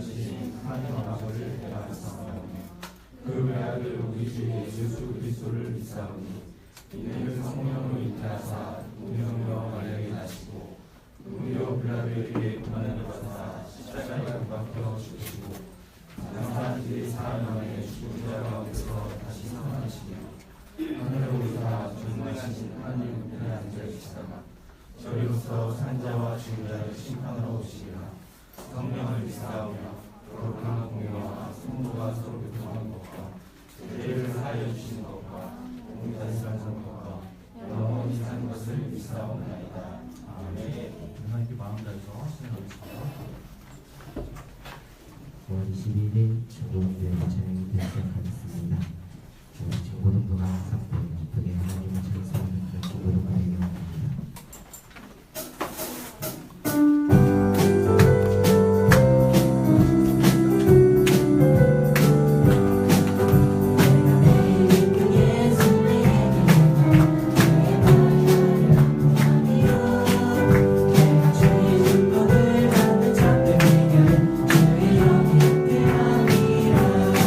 전능하신 하나님 아버지를 대하였사오며 그 외아들 우리 주 예수 그리스도를 믿사오니 이는 성령으로 잉태하사 동정녀 마리아에게 나시고 동료 빌라도에게 고난을 받아 십자가에 못 박혀 죽으시고 장사한 뒤 사흘 만에 죽은 자 가운데서 다시 살아나시며 하늘에 오르사 전능하신 하나님 우편에 앉아 계시다가 저리로서 산자와 죽은 자를 심판하러 오시리라. 성령을 믿사오며 거룩한 공의와 성도가 서로 교통하는 것과 죄를 사하여 주시는 것과 공의단식하는 것과 영원히 사는 것을 믿사옵나이다. 아멘. 하나님께 마음 다해서 신앙하겠습니다. 5월 22일 중고등부회 진행되기 시작하겠습니다. 중고등부가 항상 기쁘게 하나님을 찬송하는 그런 중고등부가 되기 바랍니다. 주의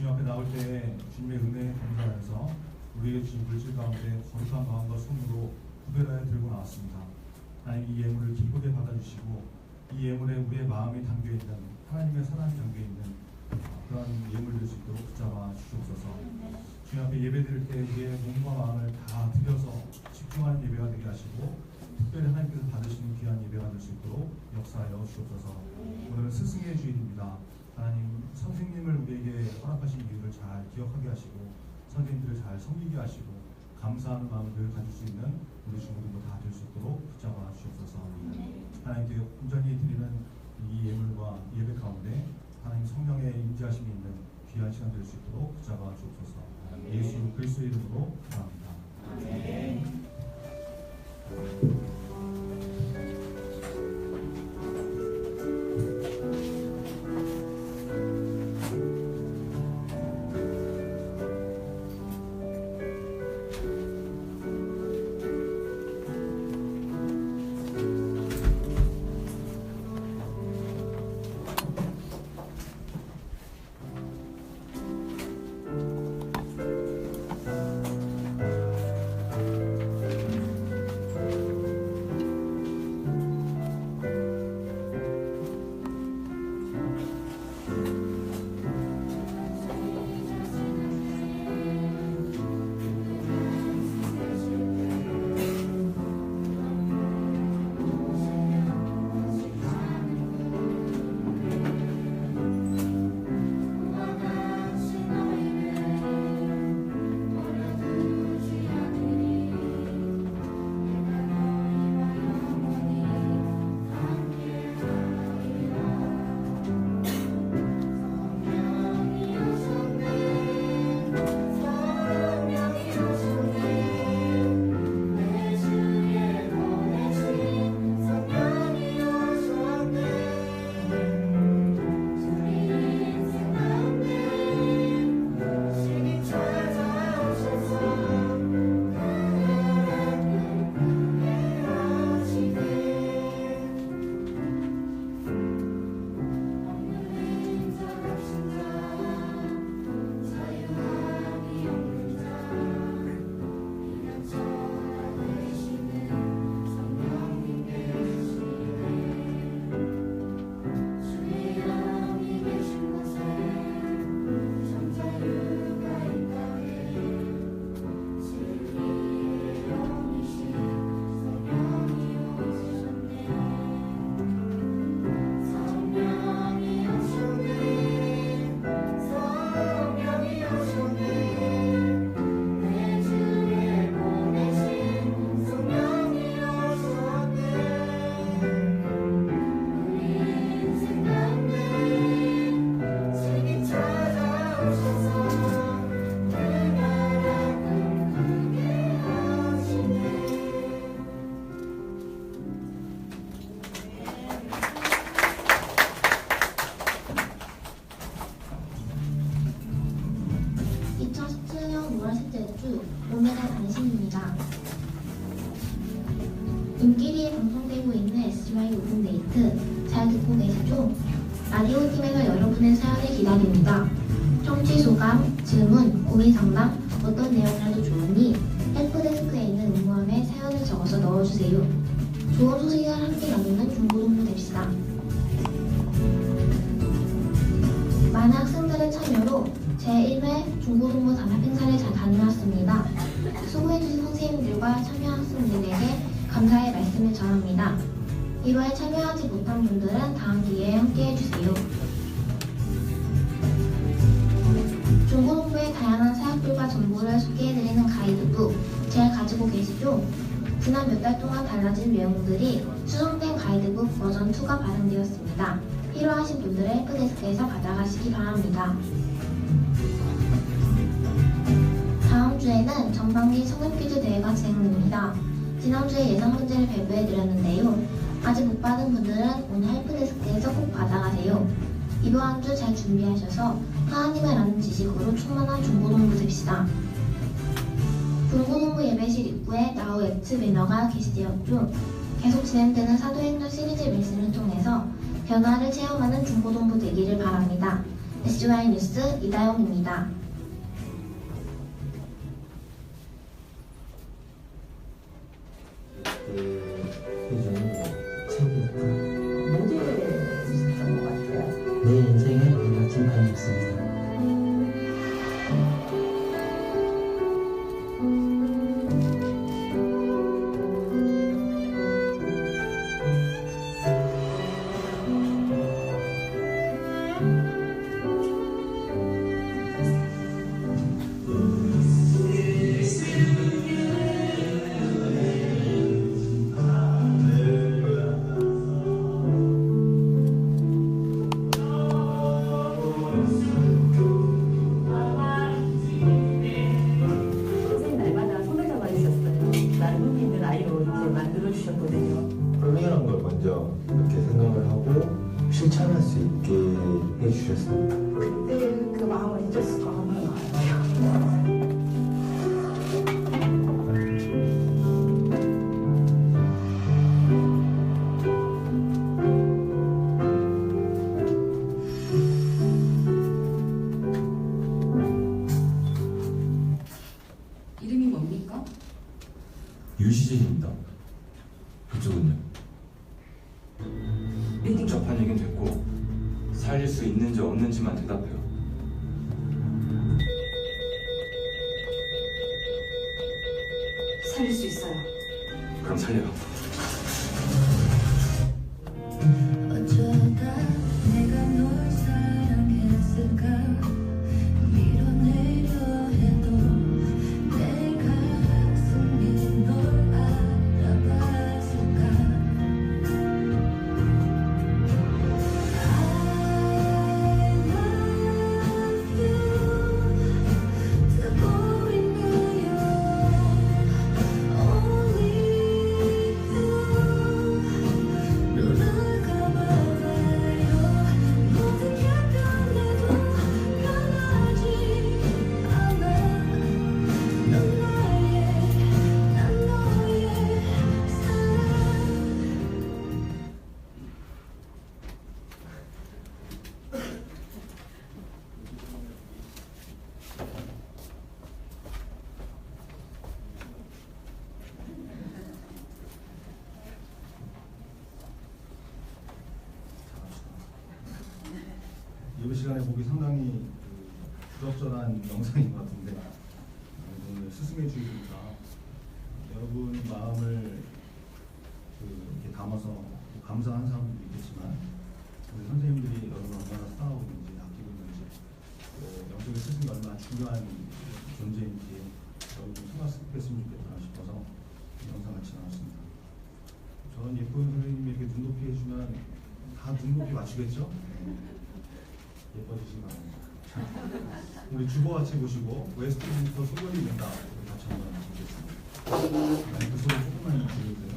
주님 앞에 나올 때 주님의 은혜에 감사하면서 우리에게 주신 물질 가운데 거룩한 마음과 손으로 구별하여 들고 나왔습니다. 하나님 이 예물을 기쁘게 받아주시고 이 예물에 우리의 마음이 담겨있는 하나님의 사랑이 담겨있는 그런 예물 될 수 있도록 붙잡아 주시옵소서. 주님 앞에 예배 드릴 때 우리의 몸과 마음을 다 드려서 집중하는 예배가 되게 하시고 특별히 하나님께서 받으시는 귀한 예배가 될 수 있도록 역사하여 주옵소서. 오늘은 스승의 주일입니다. 하나님 선생님을 우리에게 허락하신 이유를 잘 기억하게 하시고 선생님들을 잘 섬기게 하시고 감사하는 마음을 늘 가질 수 있는 우리 친구들도 다 될 수 있도록 붙잡아 주옵소서. 하나님께 온전히 드리는 이 예물과 예배 가운데 하나님 성령의 임재하심이 있는 귀한 시간 될 수 있도록 붙잡아 주옵소서. 예수 그리스도의 이름으로 기도합니다. 눈길이 방송되고 있는 SGY 오픈데이트 잘 듣고 계시죠? 라디오 팀에서 여러분의 사연을 기다립니다. 청취 소감, 질문, 고민 상담, 어떤 내용이라도 좋으니 헬프데스크에 있는 응모함에 사연을 적어서 넣어주세요. 좋은 소식을 함께 나누는 중고등부 됩시다. 많은 학생들의 참여로 제1회 중고등부 단합 행사를 잘 다녀왔습니다. 수고해주신 선생님들과 참여 학생들에게 감사의 말씀을 전합니다. 1화에 참여하지 못한 분들은 다음 기회에 함께해주세요. 중고등부의 다양한 사역들과 정보를 소개해드리는 가이드북 잘 가지고 계시죠? 지난 몇 달 동안 달라진 내용들이 수정된 가이드북 버전 2가 발행되었습니다. 필요하신 분들은 헬프데스크에서 받아가시기 바랍니다. 다음 주에는 전반기 성역퀴즈 대회가 진행됩니다. 지난주에 예상 문제를 발표해드렸는데요. 아직 못 받은 분들은 오늘 헬프데스크에서 꼭 받아가세요. 이번 한 주 잘 준비하셔서 하나님을 아는 지식으로 충만한 중고등부 됩시다. 중고등부 예배실 입구에 나우 앱츠 배너가 게시되었죠. 계속 진행되는 사도행전 시리즈 메시지를 통해서 변화를 체험하는 중고등부 되기를 바랍니다. SGY 뉴스 이다영입니다. 요즘 책이니까 문제를 주셨던 것 같아요. 내 인생의 멋진 판이었습니다. 선생님 날마다 소매사가 있었어요. 나는 의미 있는 아이로 이렇게 만들어 주셨거든요. 훌륭한 걸 먼저 이렇게 생각을 하고 실천할 수 있게 해주셨습니다. 그때 그 마음을 잊을 수가 없는 것 같아요. 이름이 뭡니까? 유시진입니다. 그쪽은요? 미팅 복잡한 얘기는 됐고 살릴 수 있는지 없는지만 대답해요. 살릴 수 있어요. 그럼 살려요. 어쩌다 내가 널 사랑했을까 밀어내려 해도 내 가슴이 널 알아봤을까 I love you 듣고 있네요 Only you 눈을 감아봐요 모든 게 변해도 변하지 않아 넌 나의 난 너의 사랑 예배 시간에 보기 상당히 부적절한 영상인 것 같은데 오늘 스승의 주일이니까 여러분 마음을 이렇게 담아서 감사한 사람도 있겠지만 우리 선생님들이 여러분 얼마나 사랑하고 있는지 아끼고 있는지 또 영적인 스승이 얼마나 중요한 존재인지 여러분 생각했으면 좋겠다 싶어서 이 영상 같이 나왔습니다. 저는 예쁜 선생님이 이렇게 눈높이 해주면 다 눈높이 맞추겠죠? 예뻐지시기 바랍니다. 자, 우리 주보 같이 보시고 웨스트민스터 소변이 된다. 같이 한번 보겠습니다. 그 소리 조금만 들려주세요.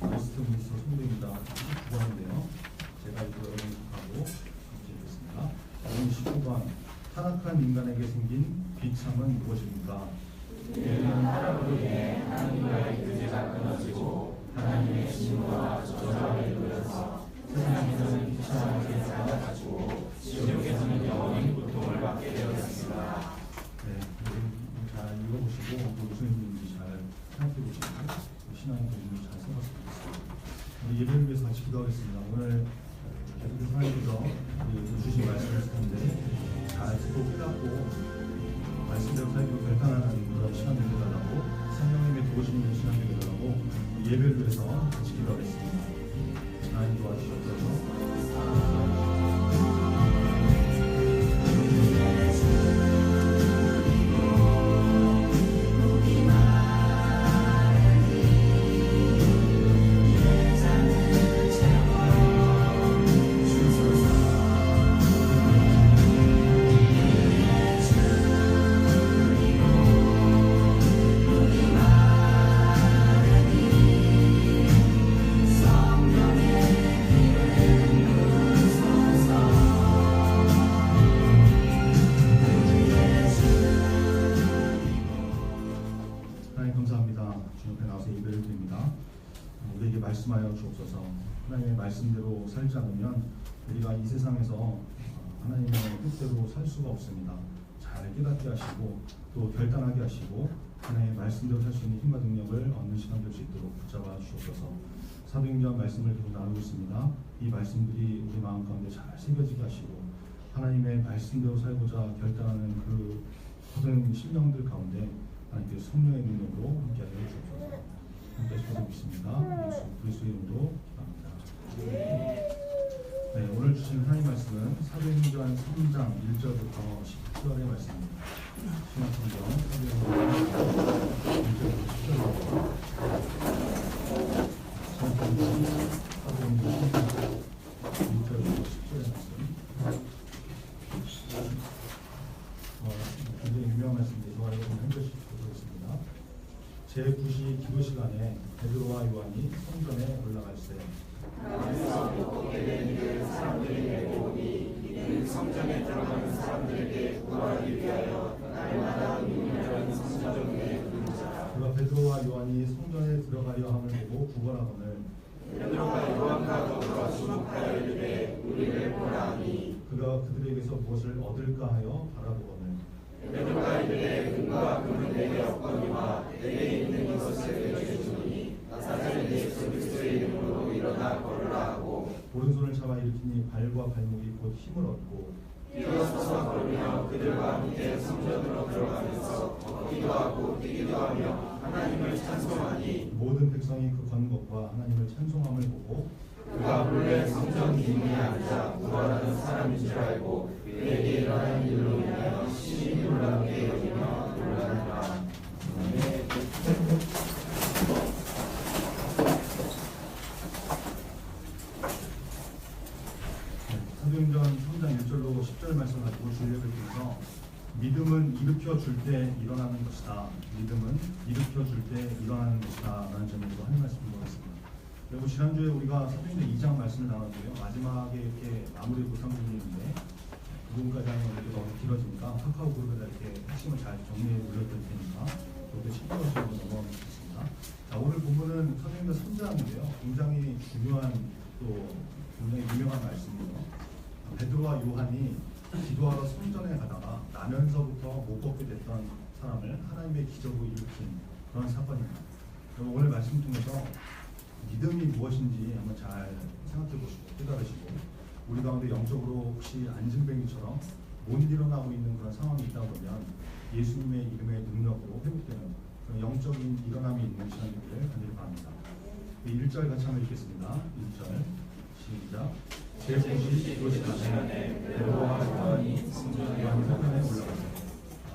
웨스트민스터 소변입니다. 주보인데요. 제가 이거 여러분 하고 같이 읽겠습니다. 19번 타락한 인간에게 생긴 비참은 무엇입니까? 이는 하나님의 하나님과의 교제가 끊어지고 하나님의 신과 저주를 이루어서 세상에서는 비참하게 살아가지고 지옥에서는 영원히 고통을 받게 되었습니다. 네, 잘 읽어보시고 무슨 의미인지 잘 생각해보시고 신앙의 기준을 잘 생각했으면 좋겠습니다. 우리 예배를 위해서 같이 기도하겠습니다. 오늘 계속해서 하나님께서 주신 말씀을 했을 텐데 잘 듣고 깨닫고 말씀대로 살기로 결단하는 그런 시간 되게 달라고 성령님의 도우심을 시간 되게 달라고 예배를 위해서 같이 기도하겠습니다. 하나님 도와주셔서 우리에게 말씀하여 주옵소서. 하나님의 말씀대로 살지 않으면 우리가 이 세상에서 하나님의 뜻을 뜻대로 살 수가 없습니다. 잘 깨닫게 하시고 또 결단하게 하시고 하나님의 말씀대로 살 수 있는 힘과 능력을 얻는 시간 될 수 있도록 붙잡아 주옵소서. 사도행전 말씀을 계속 나누고 있습니다. 이 말씀들이 우리 마음 가운데 잘 새겨지게 하시고 하나님의 말씀대로 살고자 결단하는 그 모든 심령들 가운데 하나님께 성령의 능력으로 함께하게 해주옵소서. 함께 기도드리겠습니다. 예수 그리스도의 이름으로 기도합니다. 네, 오늘 주신 하나님 말씀은 사도행전 3장 1절부터 10절의 말씀입니다. 신약성경 사도행전 1절부터 10절입니다. 사도행전 1절부터 10절의 말씀. 굉장히 유명한 말씀인데 좋아요. 한 절씩 보겠습니다. 제9시 기도 시간에 베드로와 요한이 성전에 올라갈새 안에서 먹게 된 사람들에게 보니 이는 성전에 들어가는 사람들에게 구하기 위하여 날마다 유명한 성전에 그림자. 그가 베드로와 요한이 성전에 들어가려 함을 보고 구걸하거늘 베드로가 요한과 더불어 주목하여 이르되 우리를 보라 하니 그가 그들에게서 무엇을 얻을까 하여 바라보거늘 베드로가 이르되 금과 금은 내게 없거니와 내게 있는 이것을 내게 주니 나사렛 예수 그리스도의 이름으로 일어나 걸으라 하고 오른손을 잡아 일으키니 발과 발목이 곧 힘을 얻고 일어서서 걸으며 그들과 함께 성전으로 들어가면서 걷기도 하고 뛰기도 하며 하나님을 찬송하니 모든 백성이 그 걷는 것과 하나님을 찬송함을 보고 그가 본래 성전 기문에 앉아 구걸하는 사람인 줄 알고 그에게 일어난 일로 인하여 심히 놀랍게 여기며 놀라니라. 사도행전 3장 1절로 10절 말씀 가지고 주의를 드리면서 믿음은 일으켜 줄 때 일어나는 것이다. 믿음은 일으켜 줄 때 일어나는 것이다. 라는 점에서 한 말씀 보겠습니다. 그리고 지난주에 우리가 사도행전 2장 말씀을 나눴고요. 마지막에 이렇게 마무리 보상 중인데 그 부분까지 하면 이렇게 너무 길어지니까 카카오 그룹에다 이렇게 핵심을 잘 정리해 올려드릴 테니까 그렇게 참고하시고 넘어가겠습니다. 자, 오늘 본문은 사도행전 3장인데요. 굉장히 중요한 또 굉장히 유명한 말씀이에요. 베드로와 요한이 기도하러 성전에 가다가 나면서부터 못 걷게 됐던 사람을 하나님의 기적으로 일으킨 그런 사건입니다. 오늘 말씀 통해서 믿음이 무엇인지 한번 잘 생각해 보시고 깨달으시고 우리 가운데 영적으로 혹시 안진뱅이처럼 못 일어나고 있는 그런 상황이 있다 보면 예수님의 이름의 능력으로 회복되는 그런 영적인 일어남이 있는 시간이기를 간절히 바랍니다. 1절 같이 한번 읽겠습니다. 1절 시작. 제9시 기도 시간에 베드로와 요한이 성전에 올라갔습니다.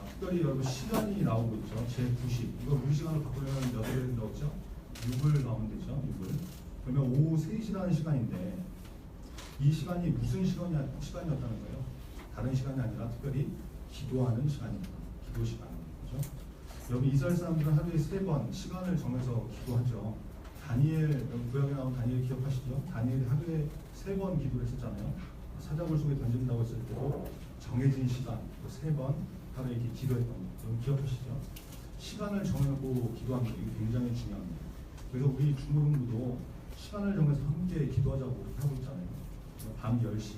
특별히 여러분 시간이 나오고 있죠. 제9시 이거 우리 시간으로 바꾸면 몇 일 넣었죠? 6을 넣으면 되죠. 6을 그러면 오후 3시라는 시간인데 이 시간이 무슨 시간이었다는 거예요? 다른 시간이 아니라 특별히 기도하는 시간입니다. 기도 시간 그렇죠? 여러분 이스라엘 사람들은 하루에 3번 시간을 정해서 기도하죠. 다니엘 구약에 나온 다니엘 기억하시죠? 다니엘이 하루에 3번 기도를 했었잖아요. 사자굴 속에 던진다고 했을 때도 정해진 시간 3번 하루에 이렇게 기도했던 거 여러분 기억하시죠? 시간을 정해놓고 기도하는 게 굉장히 중요합니다. 그래서 우리 중고등부도 시간을 정해서 함께 기도하자고 그렇게 하고 있잖아요. 밤 10시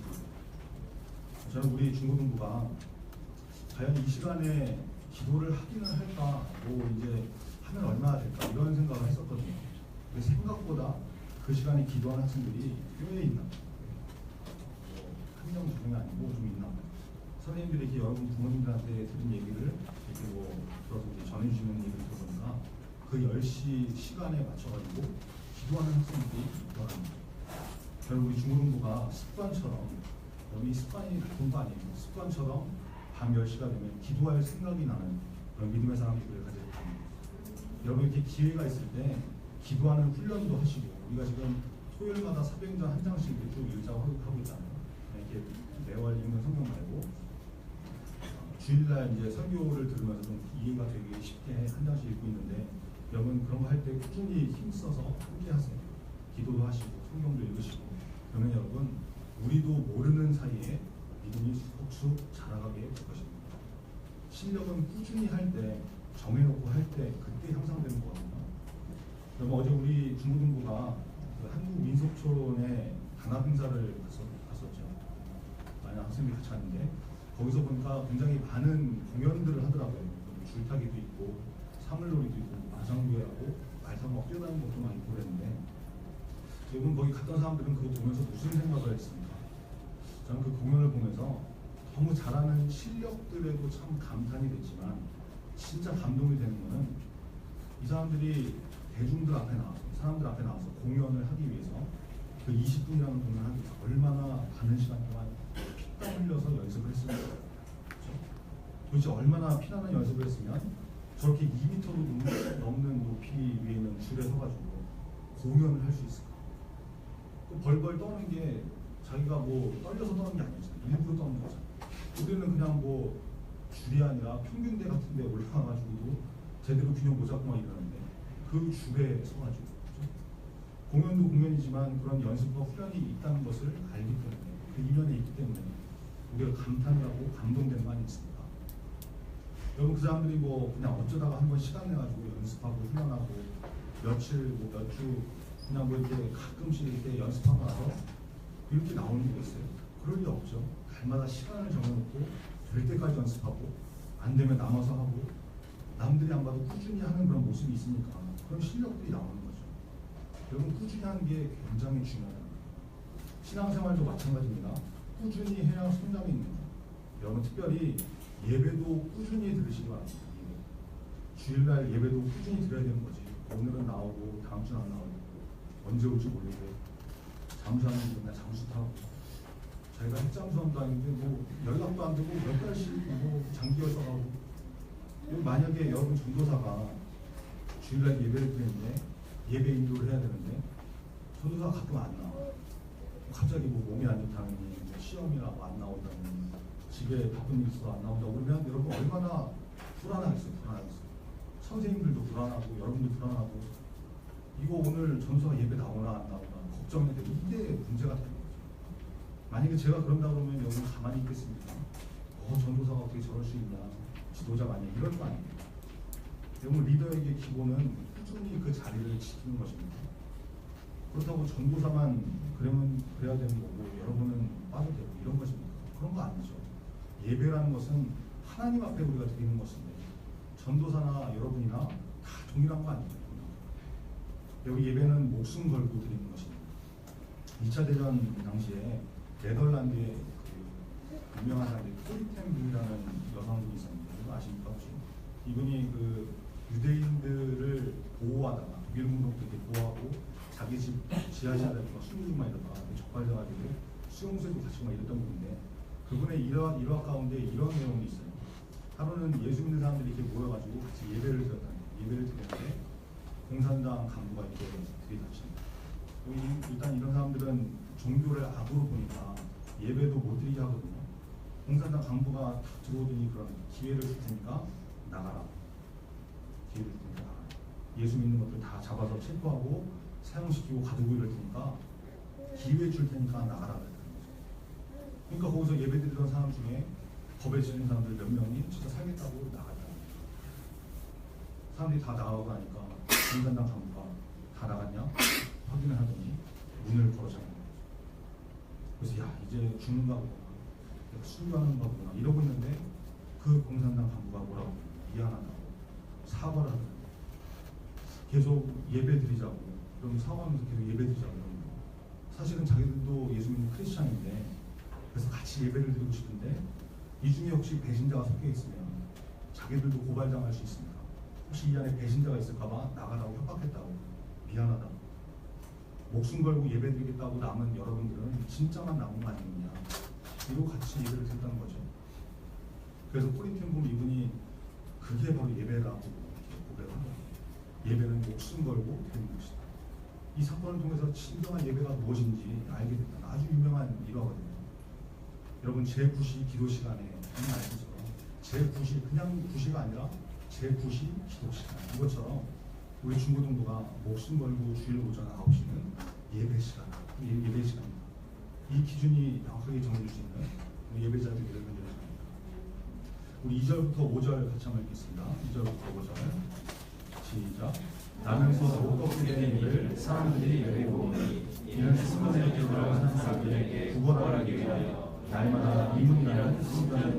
저는 우리 중고등부가 과연 이 시간에 기도를 하기는 할까 뭐 이제 하면 얼마나 될까 이런 생각을 했었거든요. 근데 생각보다 그 시간에 기도하는 학생들이 꽤 있나 봐요. 한 명, 두 명이 아니고 좀 있나 봐요. 선생님들이 이렇게 여러분 부모님들한테 들은 얘기를 이렇게 뭐 들어서 이렇게 전해주시는 얘기를 들어보니까 그 10시 시간에 맞춰가지고 기도하는 학생들이 있더랍니다. 결국 우리 중고등부가 습관처럼 이 습관이 나쁜 거 아니에요. 습관처럼 밤 10시가 되면 기도할 생각이 나는 그런 믿음의 사람들을 가지고 있습니다. 여러분 이렇게 기회가 있을 때 기도하는 훈련도 하시고 우리가 지금 토요일마다 사도행전 한 장씩 이렇게 쭉 읽자고 하고 있잖아요. 이렇게 매월 읽는 성경 말고 주일날 이제 설교를 들으면서 좀 이해가 되게 쉽게 한 장씩 읽고 있는데 여러분 그런 거 할 때 꾸준히 힘써서 함께 하세요. 기도도 하시고 성경도 읽으시고 그러면 여러분 우리도 모르는 사이에 믿음이 쑥쑥 자라가게 될 것입니다. 실력은 꾸준히 할 때 정해놓고 할 때 그때 향상되는 거거든요. 그럼 어제 우리 중고등부가 그 한국민속촌에 단합 행사를 갔었죠. 많은 학생들이 같이 갔는데 거기서 보니까 굉장히 많은 공연들을 하더라고요. 줄타기도 있고 사물놀이도 있고 마상교회하고 말 타고 막 뛰어다니는 것도 많이 보랬는데 여러분 거기 갔던 사람들은 그거 보면서 무슨 생각을 했습니까? 저는 그 공연을 보면서 너무 잘하는 실력들에도 참 감탄이 됐지만 진짜 감동이 되는 거는 이 사람들이 대중들 앞에 나와서 사람들 앞에 나와서 공연을 하기 위해서 그 20분이라는 공연을 하기 위해서 얼마나 많은 시간 동안 피땀 흘려서 연습을 했습니까? 그렇죠? 도대체 얼마나 피나는 연습을 했으면 저렇게 2m로 넘는 높이 위에 있는 줄에 서가지고 공연을 할 수 있을까? 그 벌벌 떠는 게 자기가 뭐 떨려서 떠는 게 아니잖아요. 일부러 떠는 거잖아요. 우리는 그냥 뭐 줄이 아니라 평균대 같은 데 올라가가지고도 제대로 균형 못 잡고 막 이러는데 그 줄에 서가지고 그렇죠? 공연도 공연이지만 그런 연습과 훈련이 있다는 것을 알기 때문에 그 이면에 있기 때문에 우리가 감탄을 하고 감동되는 거 아니겠습니까? 여러분 그 사람들이 뭐 그냥 어쩌다가 한번 시간 내가지고 연습하고 훈련하고 며칠 뭐 몇 주 그냥 뭐 이렇게 가끔씩 이렇게 연습하고 나서 이렇게 나오는 게 있어요? 그럴 리 없죠. 날마다 시간을 정해놓고 될 때까지 연습하고 안 되면 남아서 하고 남들이 안 봐도 꾸준히 하는 그런 모습이 있으니까 그런 실력들이 나오는 거죠. 여러분 꾸준히 하는 게 굉장히 중요해요. 신앙생활도 마찬가지입니다. 꾸준히 해야 성장이 있는 거예요. 여러분 특별히 예배도 꾸준히 들으시기 바랍니다. 주일날 예배도 꾸준히 들어야 되는 거지. 오늘은 나오고 다음 주는 안 나오고 언제 올지 모르고 잠수하는 게 맨날 잠수 타고 자기가 핵잠수함도 아닌데 뭐 연락도 안 되고 몇 달씩 뭐 장기여서 가고 만약에 여러분 전도사가 주일날 예배를 드리는데 예배 인도를 해야 되는데 전도사가 가끔 안 나와. 갑자기 뭐 몸이 안 좋다느니 뭐 시험이라고 안 나온다느니 집에 바쁜 일 있어서 안 나온다고 그러면 여러분 얼마나 불안하겠어요. 불안하겠어요. 선생님들도 불안하고 여러분도 불안하고 이거 오늘 전도사가 예배 나오나 안 나오나 걱정이 되고 이게 문제가 되는 거죠. 만약에 제가 그런다 그러면 여러분 가만히 있겠습니까? 전도사가 어떻게 저럴 수 있냐 지도자가 아니야 이럴 거 아니에요. 여러분 리더에게 기본은 꾸준히 그 자리를 지키는 것입니다. 그렇다고 전도사만 그러면 그래야 되는 거고 여러분은 빠져도 되고 이런 것입니까? 그런 거 아니죠. 예배라는 것은 하나님 앞에 우리가 드리는 것인데 전도사나 여러분이나 다 동일한 거 아니에요. 여기 예배는 목숨 걸고 드리는 것입니다. 2차 대전 당시에 네덜란드의 그 유명한 사람이 코리텐분이라는 여성분이 있었는데 아십니까 혹시? 이분이 그 유대인들을 보호하다가 독일군도 이렇게 보호하고 자기 집 지하실에 숨기고만 이러다가 적발돼가지고 수용소에도 갇히고 막 이랬던 분인데 그분의 일화 가운데 이런 내용이 있어요. 하루는 예수 믿는 사람들이 이렇게 모여가지고 같이 예배를 드렸다는 거예요. 예배를 드렸는데 공산당 간부가 이렇게 들이닥칩니다. 일단 이런 사람들은 종교를 악으로 보니까 예배도 못 드리게 하거든요. 공산당 간부가 탁 들어오더니 그런 기회를 줄 테니까 나가라. 기회를 줄 테니까 나가라. 예수 믿는 것들 다 잡아서 체포하고 사형시키고 가두고 이럴 테니까 기회 줄 테니까 나가라. 그러니까 거기서 예배 드리던 사람 중에 법에 지는 사람들 몇 명이 진짜 살겠다고 나갔다. 사람들이 다 나가고 나니까 공산당 간부가 다 나갔냐? 확인을 하더니 문을 걸어 잠근 거죠. 그래서 야 이제 죽는가 보구나. 순교하는가 보구나. 이러고 있는데 그 공산당 간부가 뭐라고 미안하다고 사과를 하더라고요. 계속 예배 드리자고 그럼 사과하면서 계속 예배 드리자고 그러는 거예요. 사실은 자기들도 예수 믿는 크리스찬인데 그래서 같이 예배를 드리고 싶은데 이 중에 혹시 배신자가 섞여 있으면 자기들도 고발당할 수 있습니다. 혹시 이 안에 배신자가 있을까봐 나가라고 협박했다고 미안하다고 목숨 걸고 예배드리겠다고 남은 여러분들은 진짜만 남은 거 아니느냐 이러고 같이 예배를 드렸다는 거죠. 그래서 코린티언 보면 이분이 그게 바로 예배라고 고백을 한 거예요. 예배는 목숨 걸고 드리는 것이다. 이 사건을 통해서 진정한 예배가 무엇인지 알게 됐다. 아주 유명한 일화거든요. 여러분 제9시 기도 시간에 아시죠? 제9시 그냥 9시가 아니라 제9시 기도 시간 이것처럼 우리 중고등부가 목숨 걸고 주일 오전 9시는 예배 시간, 예배 시간입니다. 이 기준이 명확하게 정해질 수 있는 예배자들이 되는 시간입니다. 우리 2절부터 5절 같이 한번 읽겠습니다. 2절부터 5절 시작. 나는 서로 꺾이는 일을 사람들이 여기고 이는 승권의 길로 하는 사람들에게 구걸하기 위하여 날마다 이문이라는 승권을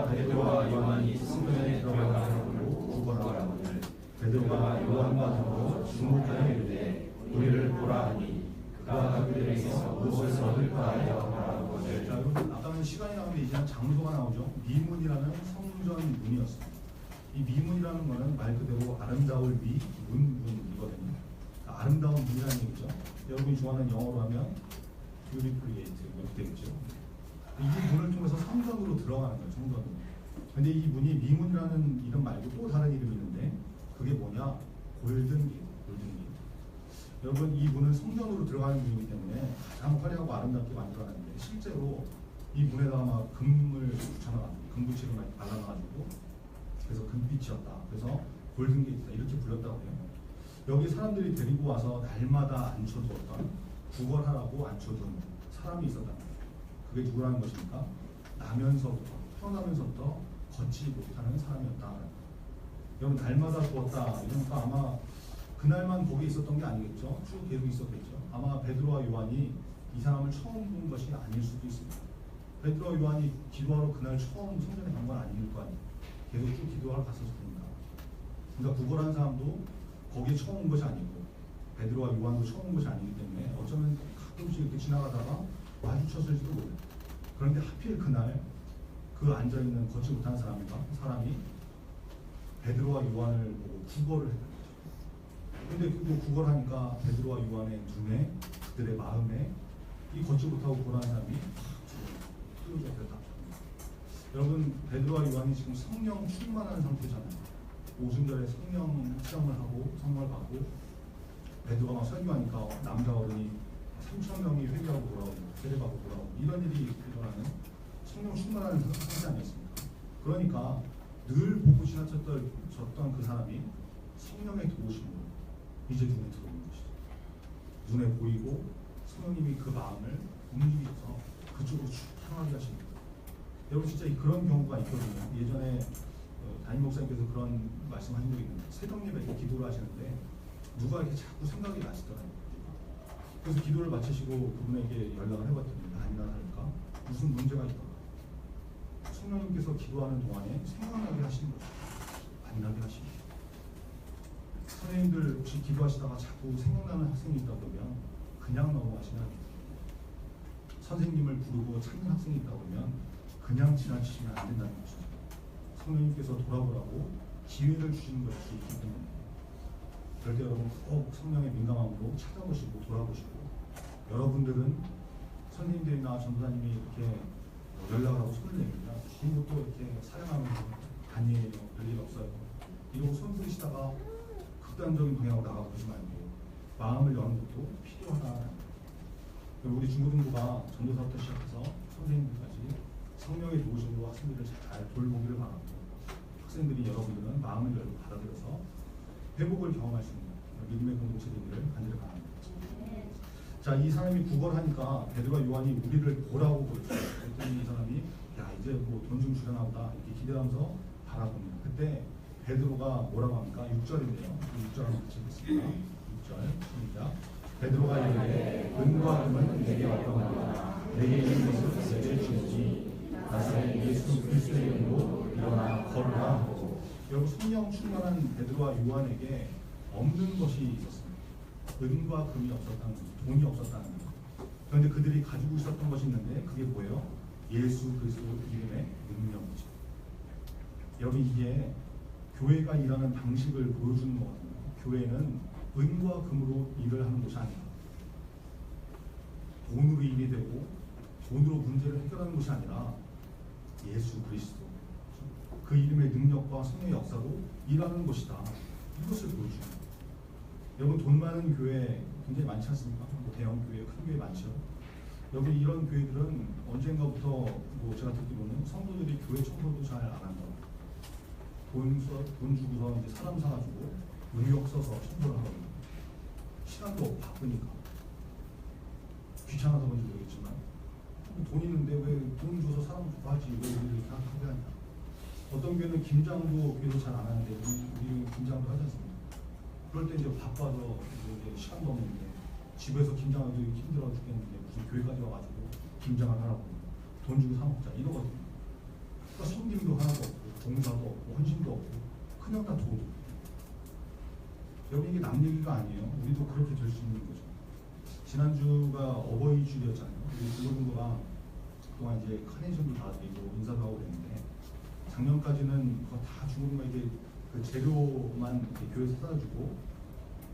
베드로와 요한이 성전에 들어가고 구걸하거늘 베드로가 요한과 더불어 중복하여 이르되 우리를 보라 하니 그가 그들에게서 무엇을 얻을까 하여 말하거늘. 자, 여러분 아까는 시간이 나오는데 이제는 장소가 나오죠. 미문이라는 성전 문이었습니다. 이 미문이라는 거는 말 그대로 아름다울 미 문이거든요. 아름다운 문이라는 얘기죠. 여러분이 좋아하는 영어로 하면 beautiful gate 이렇게 되겠죠. 이 문을 통해서 성전으로 들어가는 거예요. 성전으로. 근데 이 문이 미문이라는 이름 말고 또 다른 이름이 있는데 그게 뭐냐? 골든게이트. 여러분 이 문은 성전으로 들어가는 문이기 때문에 가장 화려하고 아름답게 만들어놨는데 실제로 이 문에다가 막 금을 붙여놔가지고 금붙이를 막 발라놔가지고 그래서 금빛이었다. 그래서 골든게이트다 이렇게 불렸다고 해요. 여기 사람들이 데리고 와서 날마다 앉혀두었던 구걸하라고 앉혀둔 사람이 있었단 말이에요. 그게 누구라는 것입니까? 태어나면서부터 걷지 못하는 사람이었다. 여러분 날마다 두었다. 이러니까 아마 그날만 거기 있었던 게 아니겠죠. 쭉 계속 있었겠죠. 아마 베드로와 요한이 이 사람을 처음 본 것이 아닐 수도 있습니다. 베드로와 요한이 기도하러 그날 처음 성전에 간 건 아닐 거 아니에요. 계속 쭉 기도하러 갔었을 테니까. 그러니까 구걸하는 사람도 거기에 처음 온 것이 아니고 베드로와 요한도 처음 온 것이 아니기 때문에 어쩌면 가끔씩 이렇게 지나가다가 마주쳤을지도 모르요. 그런데 하필 그날 그 앉아있는 걷지 못한 사람이 베드로와 요한을 보고 구걸을 했던 거죠. 근데 그 구걸하니까 베드로와 요한의 눈에 그들의 마음에 이 걷지 못하고 구걸하는 사람이 흘러져 됐다. 여러분 베드로와 요한이 지금 성령 충만한 상태잖아요. 오순절에 성령 시험을 하고 성령을 받고 베드로가 막 설교하니까 남자 어른이 3,000명이 회개하고 돌아오고 세례받고 돌아오고 이런 일이 일어나는 성령 충만한 상태 아니었습니까? 그러니까 늘 보고 지나쳤던 그 사람이 성령의 도우심으로 이제 눈에 들어오는 것이죠. 눈에 보이고 성령님이 그 마음을 움직이셔서 그쪽으로 쭉 향하게 하십니다. 여러분 진짜 그런 경우가 있거든요. 예전에 담임 목사님께서 그런 말씀하신 적이 있는데 새벽 예배 때 기도를 하시는데 누가 이렇게 자꾸 생각이 나시더라고요. 그래서 기도를 마치시고 그분에게 연락을 해봤더니 아니나 다를까 무슨 문제가 있더라. 성령님께서 기도하는 동안에 생각나게 하시는 거죠. 안 나게 하시는 거죠. 선생님들 혹시 기도하시다가 자꾸 생각나는 학생이 있다 보면 그냥 넘어가시면 안 돼요. 선생님을 부르고 찾는 학생이 있다 보면 그냥 지나치시면 안 된다는 거죠. 성령님께서 돌아보라고 기회를 주시는 것이 있기 때문에 그럴 때 여러분 꼭 성령의 민감함으로 찾아보시고 돌아보시고 여러분들은 선생님들이나 전도사님이 이렇게 연락을 하고 손을 내밀면 그리고 또 이렇게 사용하면 아니에요. 별일 없어요. 이러고 손 부리시다가 극단적인 방향으로 나가고 그러지 말고 마음을 여는 것도 필요하다. 우리 중고등부가 전도사부터 시작해서 선생님들까지 성령의 도우심으로 학생들을 잘 돌보기를 바랍니다. 학생들이 여러분들은 마음을 열고 받아들여서 회복을 경험할 수 있는 믿음의 공동체 되기를 간절히 바랍니다. 자, 이 사람이 구걸하니까 베드로와 요한이 우리를 보라고 그랬어요. 그랬더니 이 사람이 야 이제 뭐 돈 좀 주려나 보다 이렇게 기대하면서 바라봅니다. 그때 베드로가 뭐라고 합니까? 6절인데요. 6절 한번 같이 읽겠습니다. 6절 시작. 베드로가 이르되 은과 금은 내게 어떠하나 내게 있는 것을 내게 주지 나사렛 예수 그리스도의 이름으로 일어나 걸으라 하고. 여러분 성령 충만한 베드로와 요한에게 없는 것이 있었습니다. 은과 금이 없었다는 거죠. 돈이 없었다는 거죠. 그런데 그들이 가지고 있었던 것이 있는데 그게 뭐예요? 예수 그리스도 이름의 능력이죠. 여러분 이게 교회가 일하는 방식을 보여주는 거거든요. 교회는 은과 금으로 일을 하는 곳이 아니라 돈으로 일이 되고 돈으로 문제를 해결하는 것이 아니라 예수 그리스도 그 이름의 능력과 성령의 역사로 일하는 것이다. 이것을 보여주는 거예요. 여러분 돈 많은 교회 굉장히 많지 않습니까? 뭐 대형 교회, 큰 교회 많죠. 여기 이런 교회들은 언젠가부터 뭐 제가 듣기로는 성도들이 교회 청소도 잘 안 한다고. 돈 주고서 이제 사람 사가지고 능력 써서 청소를 하거든요. 시간도 바쁘니까. 귀찮아서 그런지 모르겠지만 돈 있는데 왜 돈 줘서 사람 주고 하지 왜 우리를 이렇게 하게 하냐. 어떤 교회는 김장도 교회도 잘 안 하는데 우리 김장도 하지 않습니까? 그럴 때 이제 바빠서 이제 시간도 없는데 집에서 김장하기 힘들어 죽겠는데 무슨 교회까지 와가지고 김장을 하라고 돈 주고 사 먹자 이러거든요. 그러니까 섬김도 하나도 없고 봉사도 없고 헌신도 없고 그냥 다 도둑. 여러분 이게 남 얘기가 아니에요. 우리도 그렇게 될 수 있는 거죠. 지난주가 어버이 주일이었잖아요. 우리 중고등부가 그동안 이제 카네이션도 다 드리고 인사도 하고 그랬는데 작년까지는 그거 다 중고등부 이게 그 재료만 이렇게 교회에서 사다 주고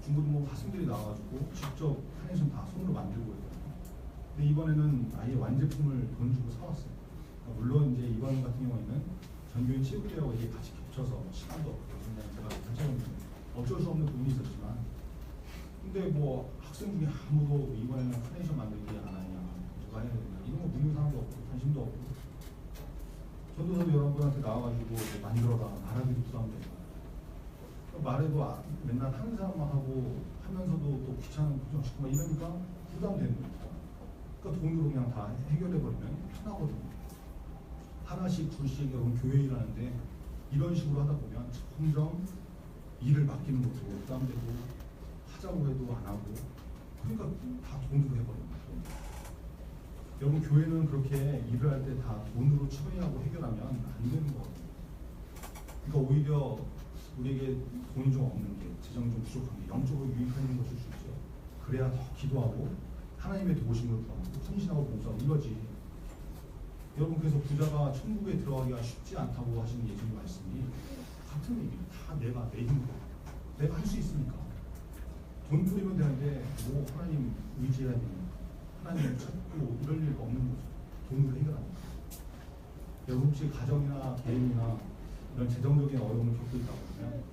중고등부 학생들이 나와가지고 직접 카네이션 다 손으로 만들고 했거든요. 근데 이번에는 아예 완제품을 돈 주고 사왔어요. 그러니까 물론 이제 이번 같은 경우에는 전교인 체육대회하고 이게 같이 겹쳐서 시간도 없고 그냥 제가 같이 어쩔 수 없는 부분이 있었지만 근데 뭐 학생 중에 아무도 이번에는 카네이션 만들기 안 하냐 누가 해야 되냐 이런 거 묻는 사람도 없고 관심도 없고 전도사도 여러분한테 나와가지고 뭐 만들어라 말하기도 부담되고 말해도 맨날 하는 사람만 하고 하면서도 또 귀찮은 고정시키고 막 이러니까 부담되는 거죠. 그러니까 돈으로 그냥 다 해결해버리면 편하거든요. 하나씩 둘씩 여러분 교회 일하는데 이런 식으로 하다 보면 점점 일을 맡기는 것도 부담되고 하자고 해도 안 하고 그러니까 다 돈으로 해버립니다. 여러분 교회는 그렇게 일을 할 때 다 돈으로 처리하고 해결하면 안 되는 거거든요. 그러니까 오히려 우리에게 돈이 좀 없는 게 재정이 좀 부족한 게 영적으로 유익한 것일 수 있죠. 그래야 더 기도하고 하나님의 도우심을 구하고 헌신하고 봉사하고 이거지. 여러분 그래서 부자가 천국에 들어가기가 쉽지 않다고 하시는 예수님 말씀이 같은 얘기예요. 다 내 힘으로 내가 할 수 있으니까 돈 뿌리면 되는데 뭐 하나님 의지해야 되니까 하나님을 찾고 이럴 일 없는 거죠. 돈으로 해결하니까. 여러분 혹시 가정이나 개인이나 이런 재정적인 어려움을 겪고 있다고 하면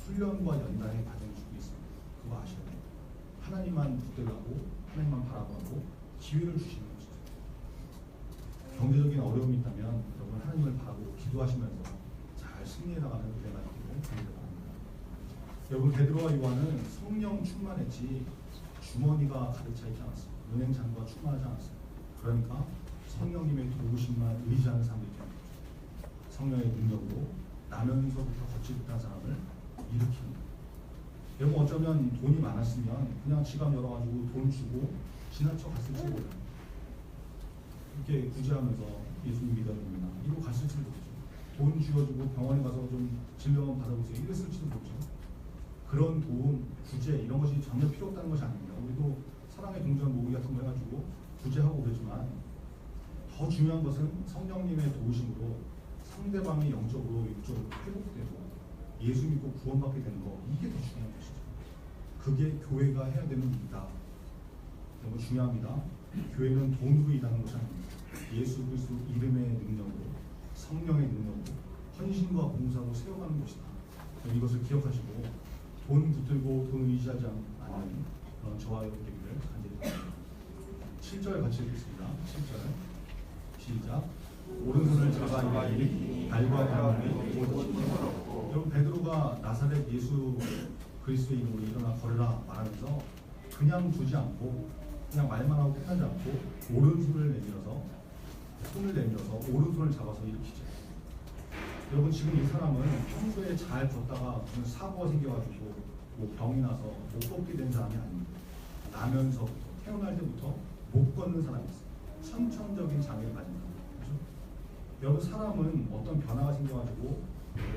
훈련과 연단의 과정을 주고 있습니다. 그거 아셔야 돼요. 하나님만 붙들라고 하나님만 바라보고 기회를 주시는 것이죠. 경제적인 어려움이 있다면 여러분 하나님을 바라보고 기도하시면서 잘 승리해 나가는 은혜가 있기를 바랍니다. 여러분 베드로와 요한은 성령 충만했지 주머니가 가득 차 있지 않았습니다. 은행장과 충만하지 않았어요. 그러니까 성령님의 도우심만 의지하는 사람들이 되는 거죠. 성령의 능력으로 나면서부터 거칠 듯한 사람을 일으키는 거예요. 여러분 어쩌면 돈이 많았으면 그냥 지갑 열어가지고 돈 주고 지나쳐 갔을지 몰라요. 이렇게 구제하면서 예수님 믿어줍니다. 이러고 갔을지도 모르죠. 돈 쥐어주고 병원에 가서 좀 진료만 받아보세요. 이랬을지도 모르죠. 그런 도움, 구제 이런 것이 전혀 필요 없다는 것이 아닙니다. 우리도 사랑의 동전 모으기 같은 거 해가지고 구제하고 그러지만 더 중요한 것은 성령님의 도우심으로 상대방이 영적으로 육적으로 회복되고 예수 믿고 구원받게 되는 거 이게 더 중요한 것이죠. 그게 교회가 해야 되는 일이다. 너무 중요합니다. 교회는 돈으로 일하는 것이 아닙니다. 예수 그리스도 이름의 능력으로 성령의 능력으로 헌신과 봉사로 세워가는 것이다. 이것을 기억하시고 돈 붙들고 돈 의지하지 않는 그런 저와 여러분 되기를 간절히 바랍니다. 7절 같이 읽겠습니다. 7절 시작. 오른손을 잡아 일으키니 발과 발목이 곧 힘을 여러분 베드로가 나사렛 예수 그리스도의 이름으로 일어나 걸으라 말하면서 그냥 두지 않고 그냥 말만 하고 끝나지 않고 오른손을 내밀어서 손을 내밀어서 오른손을 잡아서 일으키죠. 여러분 지금 이 사람은 평소에 잘 걷다가 무슨 사고가 생겨가지고 뭐 병이 나서 못 걷게 된 사람이 아닙니다. 나면서부터 태어날 때부터 못 걷는 사람이었어요. 선천적인 장애를 가진 사람. 그렇죠? 여러분 사람은 어떤 변화가 생겨가지고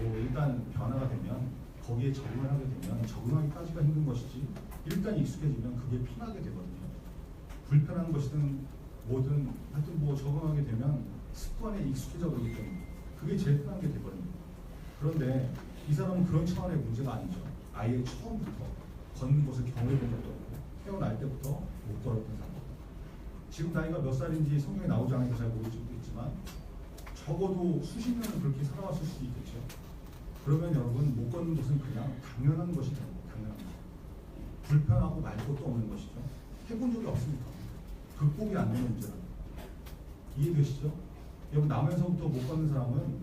뭐 일단 변화가 되면 거기에 적응을 하게 되면 적응하기까지가 힘든 것이지 일단 익숙해지면 그게 편하게 되거든요. 불편한 것이든 뭐든 하여튼 뭐 적응하게 되면 습관에 익숙해져 버리기 때문에 그게 제일 편한 게 돼버립니다. 그런데 이 사람은 그런 차원의 문제가 아니죠. 아예 처음부터 걷는 것을 경험해 본 적도 없고 태어날 때부터 못 걸었던 사람. 지금 나이가 몇 살인지 성경에 나오지 않으니까 잘 모르겠지만 적어도 수십 년을 그렇게 살아왔을 수도 있겠죠. 그러면 여러분 못 걷는 것은 그냥 당연한 것이 됩니다. 당연한 것. 불편하고 말 것도 없는 것이죠. 해본 적이 없으니까 극복이 안 되는 문제랍니다. 이해되시죠? 여러분 나면서부터 못 걷는 사람은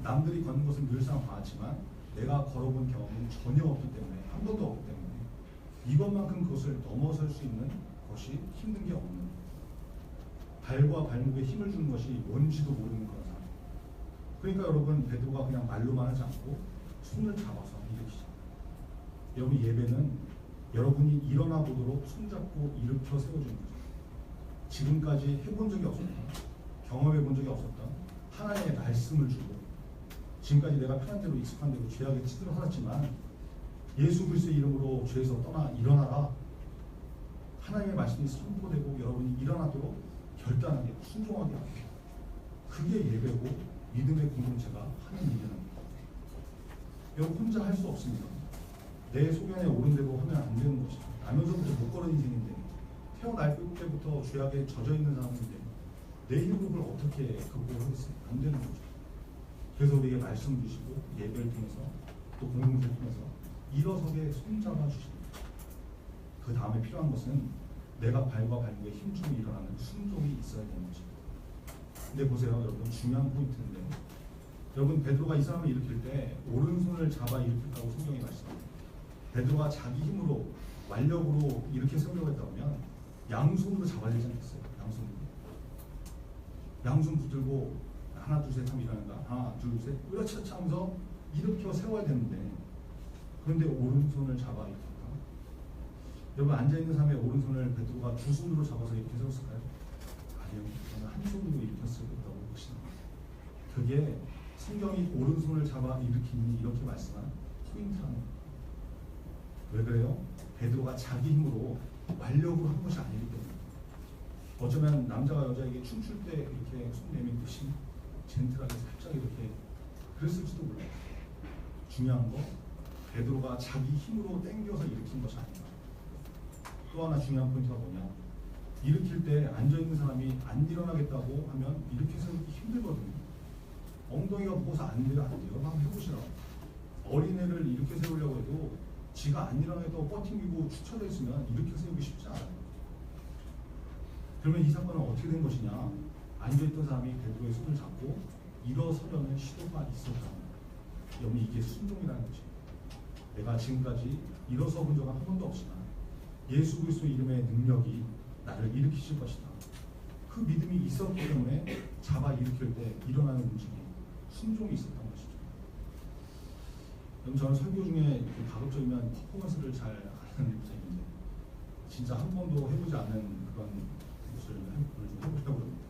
남들이 걷는 것은 늘상 봐왔지만 내가 걸어본 경험은 전혀 없기 때문에 한 번도 없기 때문에 이것만큼 그것을 넘어설 수 있는 것이 힘든 게 없는 발과 발목에 힘을 주는 것이 뭔지도 모르는 그런 사람. 그러니까 여러분 베드로가 그냥 말로만 하지 않고 손을 잡아서 일으키죠. 여러분 예배는 여러분이 일어나 보도록 손잡고 일으켜 세워주는 거죠. 지금까지 해본 적이 없었다. 경험해 본 적이 없었다. 하나님의 말씀을 주고 지금까지 내가 편한 대로 익숙한 대로 죄악에 찌들어 살았지만 예수 그리스도의 이름으로 죄에서 떠나 일어나라. 하나님의 말씀이 선포되고 여러분이 일어나도록 결단하게 순종하게 하고 그게 예배고 믿음의 공동체가 하는 일이랍니다. 여러분 혼자 할 수 없습니다. 내 소견에 옳은 대로 하면 안 되는 것이죠. 나면서부터 못 걸은 인생인데 태어날 때부터 죄악에 젖어 있는 사람인데 내 힘으로 그걸 어떻게 극복하겠어요? 안 되는 거죠. 그래서 우리에게 말씀 주시고 예배를 통해서 또 공동체를 통해서 일어서게 손잡아 주십니다. 그 다음에 필요한 것은 내가 발과 발목에 힘주고 일어나는 순종이 있어야 되는 거죠. 근데 보세요 여러분, 중요한 포인트인데 여러분, 베드로가 이 사람을 일으킬 때 오른손을 잡아 일으켰다고 성경이 말씀합니다. 베드로가 자기 힘으로 완력으로 이렇게 세우려고 했다면 양손으로 잡아야 되지 않겠어요? 양손 붙들고 하나 둘 셋 하면 일어난다. 하나 둘 셋 으라차차 하면서 일으켜 세워야 되는데 그런데 오른손을 잡아 일으켰다. 여러분, 앉아있는 사람의 오른손을 베드로가 두 손으로 잡아서 이렇게 세웠을까요? 아니요. 저는 한 손으로 일으켰을 거라고 확신합니다. 그게 성경이 오른손을 잡아 일으키니 이렇게 말씀한 포인트라는 거예요. 왜 그래요? 베드로가 자기 힘으로 완력으로 한 것이 아니기 때문에. 어쩌면 남자가 여자에게 춤출 때 이렇게 손 내밀듯이 젠틀하게 살짝 이렇게 그랬을지도 몰라요. 중요한 거 베드로가 자기 힘으로 땡겨서 일으킨 것이 아닌가. 또 하나 중요한 포인트가 뭐냐, 일으킬 때 앉아있는 사람이 안 일어나겠다고 하면 이렇게 세우기 힘들거든요. 엉덩이가 무거워서 안 돼요. 한번 해보시라고. 어린애를 이렇게 세우려고 해도 지가 안 일어나겠다고 버팅기고 추쳐져 있으면 이렇게 세우기 쉽지 않아요. 그러면 이 사건은 어떻게 된 것이냐, 앉아있던 사람이 베드로의 손을 잡고 일어서려는 시도가 있었다. 여러분, 이게 순종이라는 것이에요. 내가 지금까지 일어서 본 적은 한 번도 없지만 예수 그리스도 이름의 능력이 나를 일으키실 것이다. 그 믿음이 있었기 때문에 잡아 일으킬 때 일어나는 움직임, 순종이 있었던 것이죠. 여러분, 저는 설교 중에 가급적이면 퍼포먼스를 잘 하는 입장인데 진짜 한 번도 해보지 않은 그런 것을 좀 해보려고 합니다.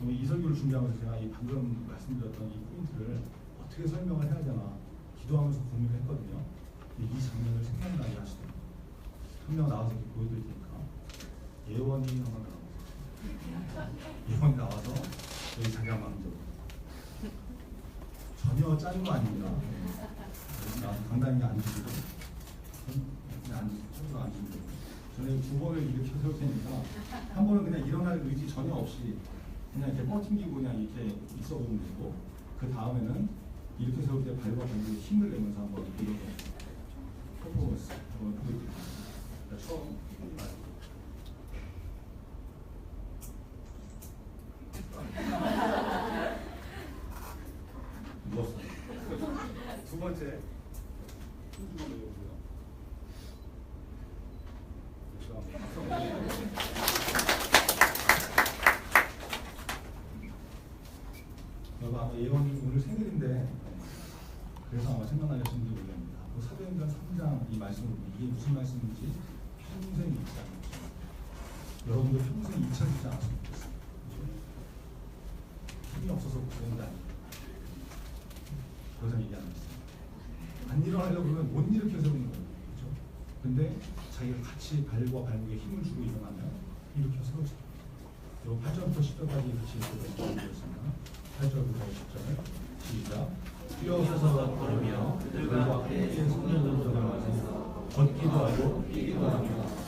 이 설교를 준비하면서 제가 이 방금 말씀드렸던 이 포인트를 어떻게 설명을 해야 되나 기도하면서 고민을 했거든요. 이 장면을 생각나게 하시더라고요. 한 명 나와서 이렇게 보여드릴 테니까 예원이 한번 나와서 예원이 나와서 여기 자기가 만져 전혀 짠 거 아닙니다. 강단이 앉으시고 앉으시고 저는 두 번을 일으켜 세울 테니까 한 번은 그냥 일어날 의지 전혀 없이 그냥 이렇게 버팅기고 그냥 이렇게 있어 보면 되고, 그 다음에는 이렇게 세울 때 발과 발목에 힘을 내면서 한번 일어서 퍼포먼스 한번 보여드릴게요. 처음 누웠어요. 두 번째 한번 내려보세요. 여러분, 아마 예원이 오늘 생일인데 그래서 아마 생각나게 하시는지 모르겠습니다. 사도행전 3장 이 말씀을 보면 이게 무슨 말씀인지 평생 잊지 않습니다. 여러분도 평생 잊혀지지 않았으면 좋겠습니다. 힘이 없어서 그런 게 아닙니다. 그래서 얘기하는 것입니다. 안 일어나려고 그러면 못 일으켜 세우는 거예요. 그렇죠? 근데 자기가 같이 발과 발목에 힘을 주고 일어나면 일으켜 세우죠. 그리고 8절부터 10절까지 같이 읽어보겠습니다. 8절부터 10절 시작. 뛰어서서 걸으며 그들과 함께 성령으로 들어가면서 걷기도 하고 뛰기도 하며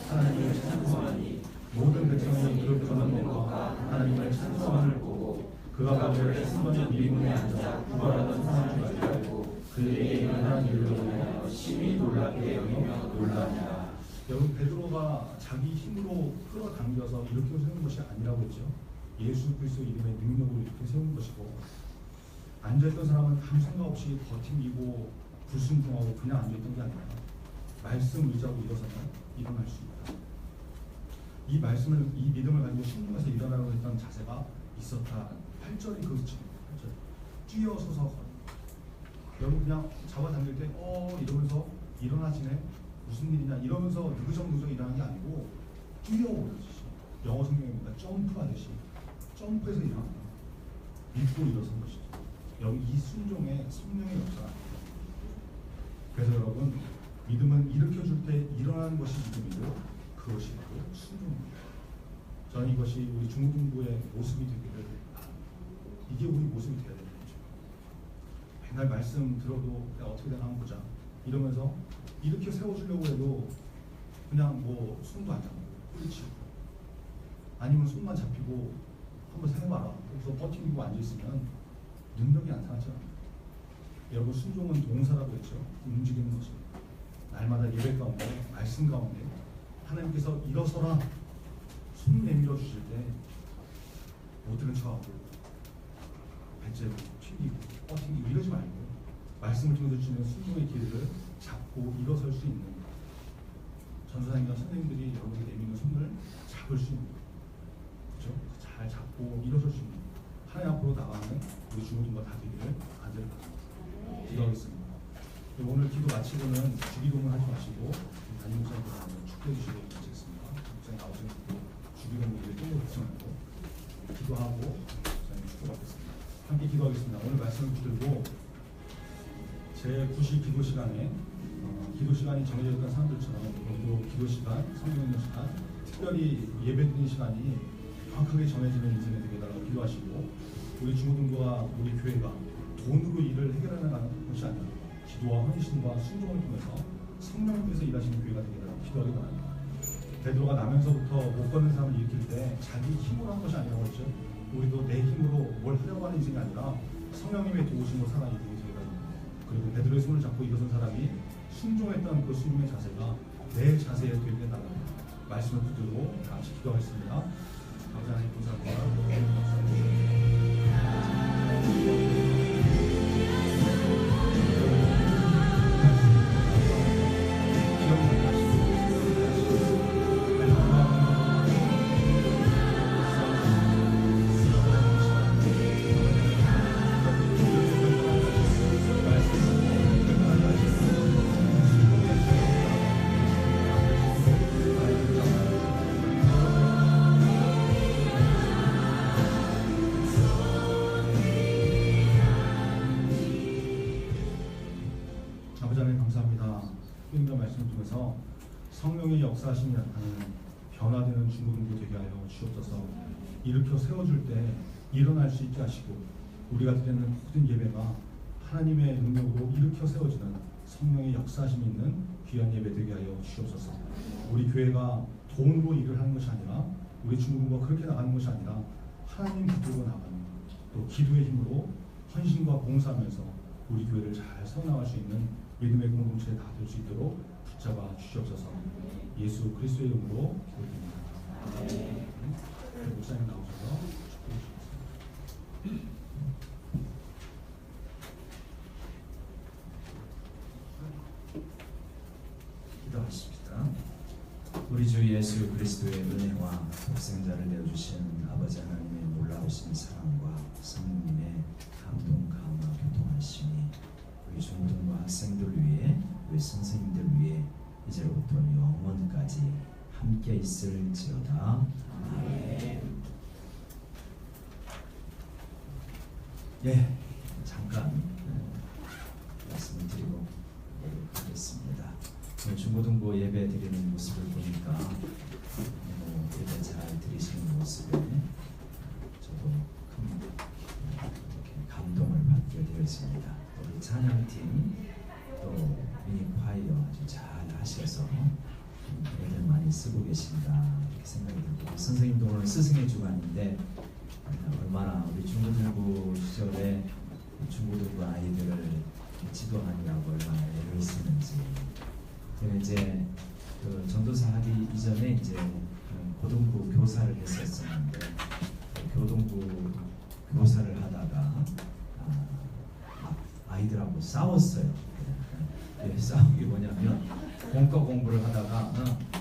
하나님을 찬송하니 모든 백성이 그 걷는 것과 하나님을 찬송함을 보고 그가 가운데 승번의 미문에 앉아 구걸하던 사람인 줄 알고 그에게 일어난 일로 인하여 심히 놀랍게 여기며 놀라니라. 여러분, 베드로가 자기 힘으로 끌어당겨서 이렇게 세운 것이 아니라고 했죠. 예수 그리스도 이름의 능력으로 이렇게 세운 것이고, 앉아있던 사람은 아무 생각 없이 버팅기고 불순종하고 그냥 앉아있던 게 아니라 말씀 의지하고 일어서면 일어날 수 있다. 이 말씀을, 이 믿음을 가지고 신중해서 일어나려고 했던 자세가 있었다. 8절이 그렇죠. 8절. 뛰어서서 걷. 여러분, 그냥 잡아당길 때 이러면서 일어나지네, 무슨 일이냐 이러면서 느그정느그정 일어나는 게 아니고 뛰어오르듯이, 영어 성경입니다. 점프하듯이 점프해서 일어난다. 믿고 일어선 것이죠. 여기 이 순종의 성령의 역사. 그래서 여러분, 믿음은 일으켜줄 때 일어나는 것이 믿음이고 그것이 바로 순종입니다. 저는 이것이 우리 중고등부의 모습이 되기를 바랍니다. 이게 우리 모습이 되어야 되는 거죠. 맨날 말씀 들어도 내가 어떻게 되나 한번 보자 이러면서 이렇게 세워주려고 해도 그냥 뭐 손도 안 잡고 뿌리치고 아니면 손만 잡히고 한번 해봐라 그래서 버티고 앉아있으면 능력이 나타나지 않아요. 여러분, 순종은 동사라고 했죠. 움직이는 것입니다. 날마다 예배 가운데 말씀 가운데 하나님께서 일어서라 손 내밀어 주실 때 못 들은 척하고 배째로 튀기고 버티고 이러지 말고 말씀을 통해서 주시는 순종의 길을 잡고 일어설 수 있는 전도사님이나 선생님들이 여러분에게 내미는 손을 잡을 수 있는 그렇죠? 잘 잡고 일어설 수 있는 하나님 앞으로 나가는 우리 중고등부 다 되기를 간절히 바랍니다. 기도하겠습니다. 오늘 기도 마치고는 주기도문 하지 마시고 담임 목사님들 축도해 주시고 마치겠습니다. 목사님 나오시는 주기도문 예배 또 듣지 말고 기도하고 목사님 축도받겠습니다. 함께 기도하겠습니다. 오늘 말씀을 붙들고 제 9시 기도 시간에 기도 시간이 정해졌던 사람들처럼 우리도 기도 시간, 성경 읽는 시간, 특별히 예배 드리는 시간이 정확하게 정해지는 인생이 되게 달라고 기도하시고 우리 중고등부와 우리 교회가 돈으로 일을 해결하는 것이 아니라 기도와 헌신과 순종을 통해서 성령님께서 일하시는 교회가 되게 달라고 기도하기 바랍니다. 베드로가 나면서부터 못 걷는 사람을 일으킬 때 자기 힘으로 한 것이 아니라고 했죠. 우리도 내 힘으로 뭘 하려고 하는 인생이 아니라 성령님의 도우심으로 살아가는 인생이 되게 됩니다. 그리고 베드로의 손을 잡고 일어선 사람이 순종했던 그 순종의 자세가 내 자세에 되게 달라고 말씀을 붙들고 다 같이 기도하겠습니다. 감사하는 감사합니다. 아버지 하나님 감사합니다. 하나님의 말씀을 통해서 성령의 역사하심이 나타나는 변화되는 중고등부 되게 하여 주옵소서. 일으켜 세워줄 때 일어날 수 있게 하시고 우리가 드리는 모든 예배가 하나님의 능력으로 일으켜 세워지는 성령의 역사하심이 있는 귀한 예배 되게 하여 주옵소서. 우리 교회가 돈으로 일을 하는 것이 아니라 우리 중고등부가 그렇게 나가는 것이 아니라 하나님 붙들고 나가는 또 기도의 힘으로 헌신과 봉사하면서 우리 교회를 잘 세워나갈 수 있는 믿음의 공동체에 다 될 수 있도록 붙잡아 주시옵소서. 예수 그리스도의 이름으로 기도드립니다. 목사님 나오셔서 축복해 주시겠습니다. 기도하십시다. 우리 주 예수 그리스도의 은혜와 독생자를 내어주신 아버지 하나님의 놀라우신 사랑과 성령님의 감동, 감화, 교통하심이 우리 중고등부 학생들 위해 우리 선생님들 위해 이제로부터 영원까지 함께 있을지어다. 아멘. 예, 잠깐 말씀을 드리고 하겠습니다. 중고등부 예배 드리는 모습을 보니까 예배 잘 드리시는 모습에 저도 큰 이렇게 감동을 받게 되었습니다. 우리 찬양팀 또 미니 콰이어 아주 잘 하셔서 애들 많이 쓰고 계신다 이렇게 생각이 들고 선생님도 오늘 스승의 주간인데 얼마나 우리 중고등부 시절에 중고등부 아이들을 지도하느라고 얼마나 애를 쓰는지 이제 그 전도사 하기 이전에 이제 고등부 교사를 했었었는데 교동부 교사를 하다가 아이들하고 싸웠어요. 싸운 게 뭐냐면 공과 공부를 하다가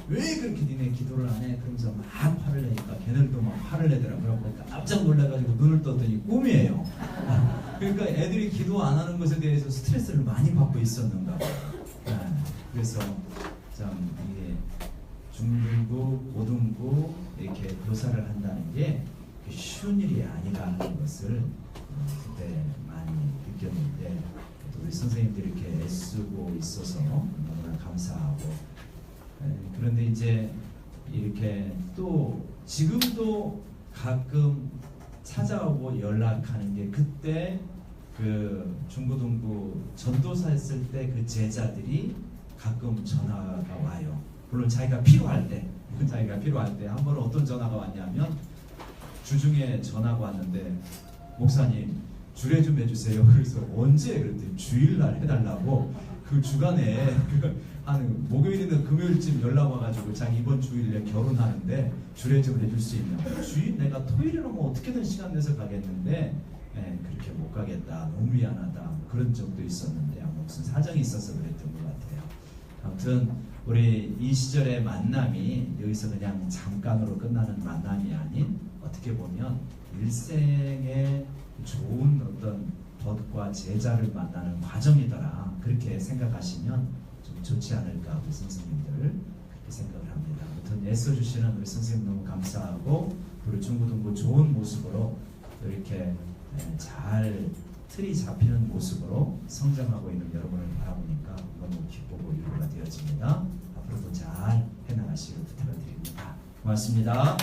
왜 그렇게 니네 기도를 안 해? 그러면서 막 화를 내니까 걔네들도 막 화를 내더라고요. 그러니까 깜짝 놀라가지고 눈을 떴더니 꿈이에요. 그러니까 애들이 기도 안 하는 것에 대해서 스트레스를 많이 받고 있었는가 봐요. 그래서 참 이게 중등부, 고등부 이렇게 교사를 한다는 게 쉬운 일이 아니라는 것을 그때 많이 느꼈는데 또 우리 선생님들이 이렇게 애쓰고 있어서 너무나 감사하고 그런데 이제 이렇게 또 지금도 가끔 찾아오고 연락하는 게 그때 그 중고등부 전도사 했을 때 그 제자들이 가끔 전화가 와요. 물론 자기가 필요할 때 한 번은 어떤 전화가 왔냐면 주중에 전화가 왔는데 목사님 주례 좀 해주세요. 그래서 언제 그랬더니 주일날 해달라고 그 주간에 한 목요일이나 금요일쯤 연락 와가지고 자기 이번 주일에 결혼하는데 주례 좀 해줄 수 있냐. 주일 내가 토요일이라면 어떻게든 시간 내서 가겠는데 그렇게 못 가겠다. 너무 미안하다. 그런 적도 있었는데 무슨 사정이 있어서 그랬던 것 같아요. 아무튼 우리 이 시절의 만남이 여기서 그냥 잠깐으로 끝나는 만남이 아닌 어떻게 보면 일생의 좋은 어떤 덫과 제자를 만나는 과정이더라. 그렇게 생각하시면 좀 좋지 않을까 우리 선생님들 그렇게 생각을 합니다. 아무튼 애써주시는 우리 선생님 너무 감사하고 우리 중고등부 좋은 모습으로 이렇게 잘 틀이 잡히는 모습으로 성장하고 있는 여러분을 바라보니까 너무 기쁘고 위로가 되어집니다. 앞으로도 잘 해나가시길 부탁을 드립니다. 고맙습니다.